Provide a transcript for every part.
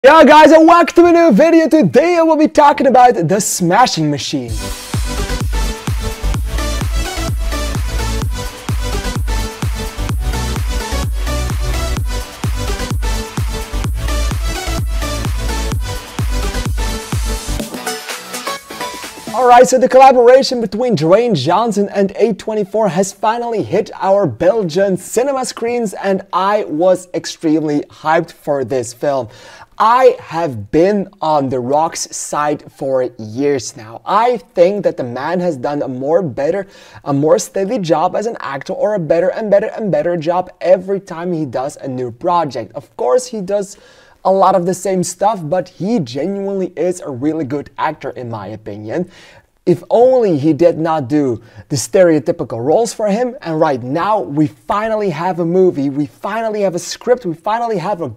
Yo guys, and welcome to a new video. Today I will be talking about the smashing machine. Alright, so the collaboration between Dwayne Johnson and A24 has finally hit our Belgian cinema screens, and I was extremely hyped for this film. I have been on The Rock's side for years now. I think that the man has done a more steady job as an actor, or a better job every time he does a new project. Of course, he does a lot of the same stuff, but he genuinely is a really good actor in my opinion. If only he did not do the stereotypical roles for him, and right now we finally have a movie, we finally have a script, we finally have a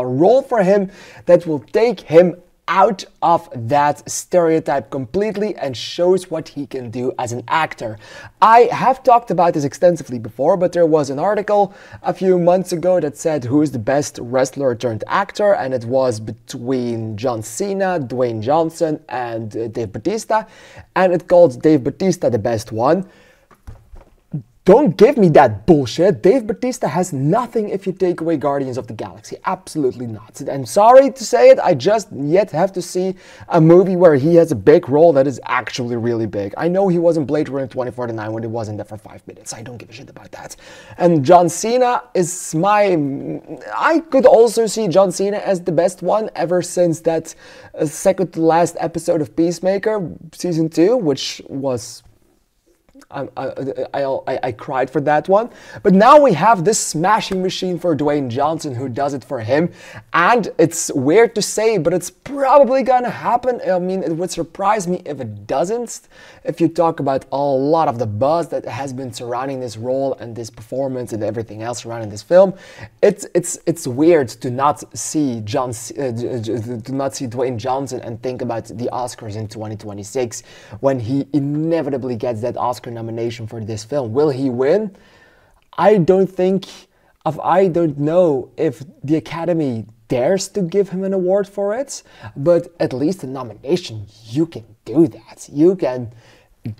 role for him that will take him out of that stereotype completely and shows what he can do as an actor. I have talked about this extensively before, but there was an article a few months ago that said who is the best wrestler turned actor, and it was between John Cena, Dwayne Johnson, and Dave Bautista, and it called Dave Bautista the best one. Don't give me that bullshit. Dave Bautista has nothing if you take away Guardians of the Galaxy. Absolutely not. I'm sorry to say it, I just yet have to see a movie where he has a big role that is actually really big. I know he was in Blade Runner 2049 when he wasn't there for 5 minutes. I don't give a shit about that. And John Cena is I could also see John Cena as the best one ever since that second to last episode of Peacemaker Season 2, which was... I cried for that one. But now we have this smashing machine for Dwayne Johnson who does it for him. And it's weird to say, but it's probably gonna happen. I mean, it would surprise me if it doesn't. If you talk about a lot of the buzz that has been surrounding this role and this performance and everything else surrounding this film, it's weird to not see Dwayne Johnson and think about the Oscars in 2026 when he inevitably gets that Oscar nomination for this film. Will he win? I don't know if the Academy dares to give him an award for it, but at least a nomination, you can do that. You can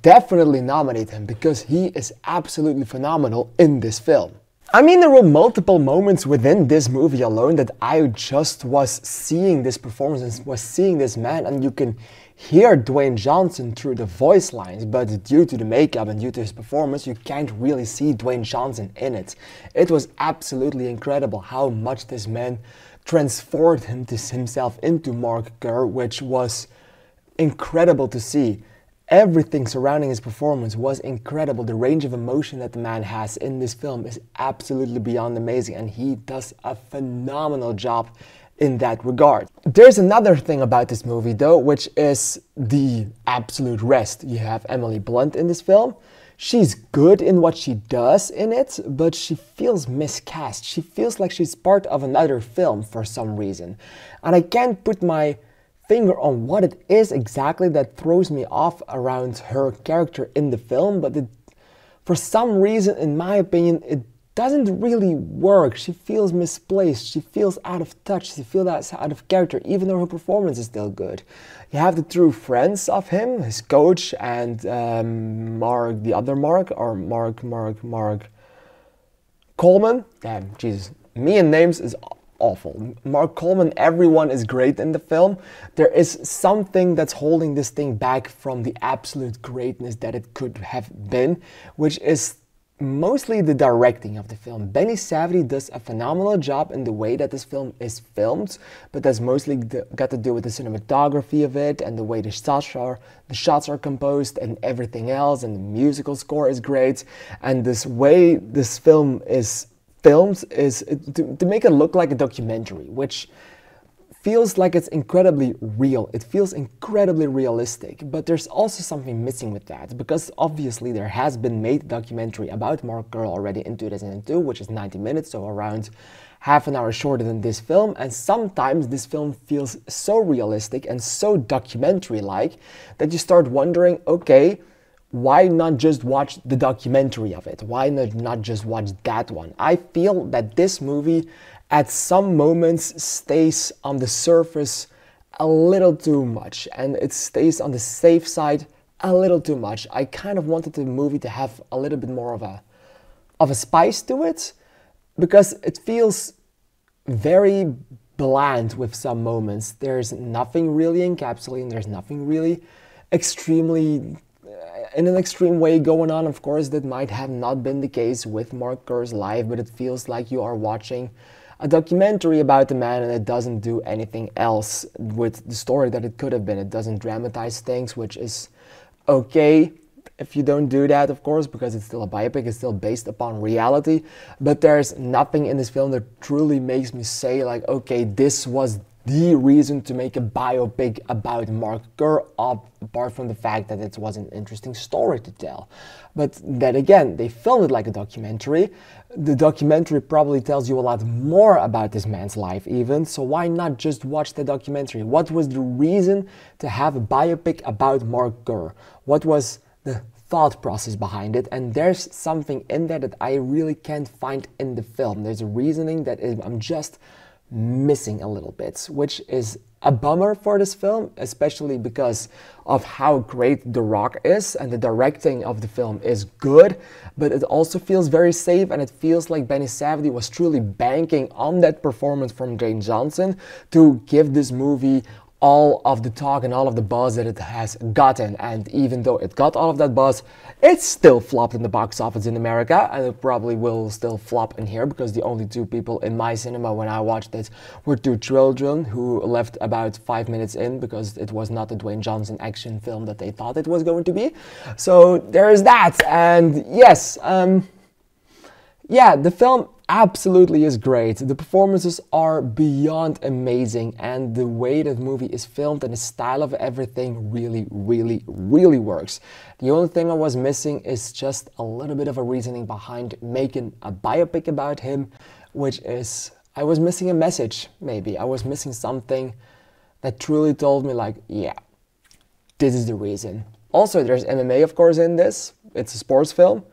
definitely nominate him because he is absolutely phenomenal in this film. I mean, there were multiple moments within this movie alone that I just was seeing this performance and was seeing this man, and you can hear Dwayne Johnson through the voice lines, but due to the makeup and due to his performance, you can't really see Dwayne Johnson in it. It was absolutely incredible how much this man transformed himself into Mark Kerr, which was incredible to see. Everything surrounding his performance was incredible. The range of emotion that the man has in this film is absolutely beyond amazing, and he does a phenomenal job in that regard. There's another thing about this movie though, which is the absolute rest. You have Emily Blunt in this film. She's good in what she does in it, but she feels miscast. She feels like she's part of another film for some reason. And I can't put my finger on what it is exactly that throws me off around her character in the film, but for some reason, in my opinion, it doesn't really work. She feels misplaced, she feels out of touch, she feels out of character, even though her performance is still good. You have the true friends of him, his coach, and Mark Coleman. Damn, Jesus, me and names is awful. Mark Coleman, everyone is great in the film. There is something that's holding this thing back from the absolute greatness that it could have been, which is mostly the directing of the film. Benny Safdie does a phenomenal job in the way that this film is filmed, but that's mostly got to do with the cinematography of it and the way the shots are composed and everything else, and the musical score is great, and this way this film is filmed is to make it look like a documentary, which feels like it's incredibly real. It feels incredibly realistic, but there's also something missing with that, because obviously there has been made a documentary about Mark Kerr already in 2002, which is 90 minutes, so around half an hour shorter than this film, and sometimes this film feels so realistic and so documentary-like that you start wondering, okay, why not just watch the documentary of it? Why not just watch that one? I feel that this movie at some moments stays on the surface a little too much, and it stays on the safe side a little too much. I kind of wanted the movie to have a little bit more of a spice to it, because it feels very bland with some moments. There's nothing really encapsulating, there's nothing really extremely in an extreme way going on. Of course, that might have not been the case with Mark Kerr's life, but it feels like you are watching a documentary about the man, and it doesn't do anything else with the story that it could have been. It doesn't dramatize things, which is okay if you don't do that, of course, because it's still a biopic, it's still based upon reality. But there's nothing in this film that truly makes me say, like, okay, this was the reason to make a biopic about Mark Kerr, apart from the fact that it was an interesting story to tell. But then again, they filmed it like a documentary. The documentary probably tells you a lot more about this man's life even, so why not just watch the documentary? What was the reason to have a biopic about Mark Kerr? What was the thought process behind it? And there's something in there that I really can't find in the film. There's a reasoning that I'm just missing a little bit, which is a bummer for this film, especially because of how great The Rock is, and the directing of the film is good, but it also feels very safe, and it feels like Benny Safdie was truly banking on that performance from Dwayne Johnson to give this movie all of the talk and all of the buzz that it has gotten. And even though it got all of that buzz, it still flopped in the box office in America, and it probably will still flop in here, because the only two people in my cinema when I watched it were two children who left about 5 minutes in because it was not the Dwayne Johnson action film that they thought it was going to be. So there is that. And yes, yeah, the film absolutely is great. The performances are beyond amazing, and the way that movie is filmed and the style of everything really, really, really works. The only thing I was missing is just a little bit of a reasoning behind making a biopic about him, which is, I was missing a message, maybe. I was missing something that truly told me, like, yeah, this is the reason. Also, there's MMA, of course, in this. It's a sports film.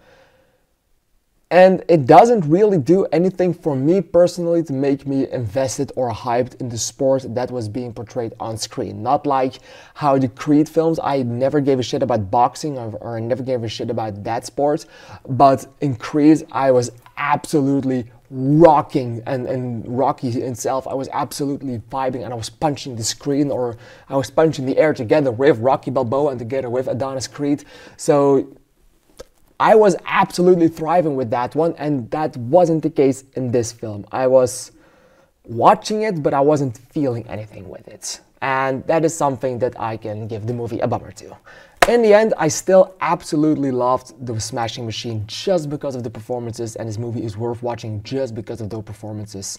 And it doesn't really do anything for me personally to make me invested or hyped in the sport that was being portrayed on screen. Not like how the Creed films, I never gave a shit about boxing or I never gave a shit about that sport. But in Creed, I was absolutely rocking, and Rocky himself, I was absolutely vibing, and I was punching the screen, or I was punching the air together with Rocky Balboa and together with Adonis Creed. So I was absolutely thriving with that one, and that wasn't the case in this film. I was watching it, but I wasn't feeling anything with it. And that is something that I can give the movie a bummer to. In the end, I still absolutely loved The Smashing Machine just because of the performances, and this movie is worth watching just because of those performances.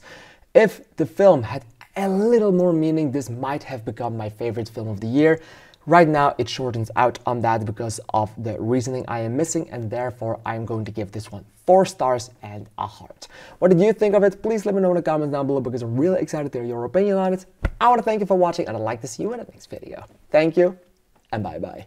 If the film had a little more meaning, this might have become my favorite film of the year. Right now, it shortens out on that because of the reasoning I am missing, and therefore I'm going to give this one 4 stars and a heart. What did you think of it? Please let me know in the comments down below, because I'm really excited to hear your opinion on it. I want to thank you for watching, and I'd like to see you in the next video. Thank you, and bye-bye.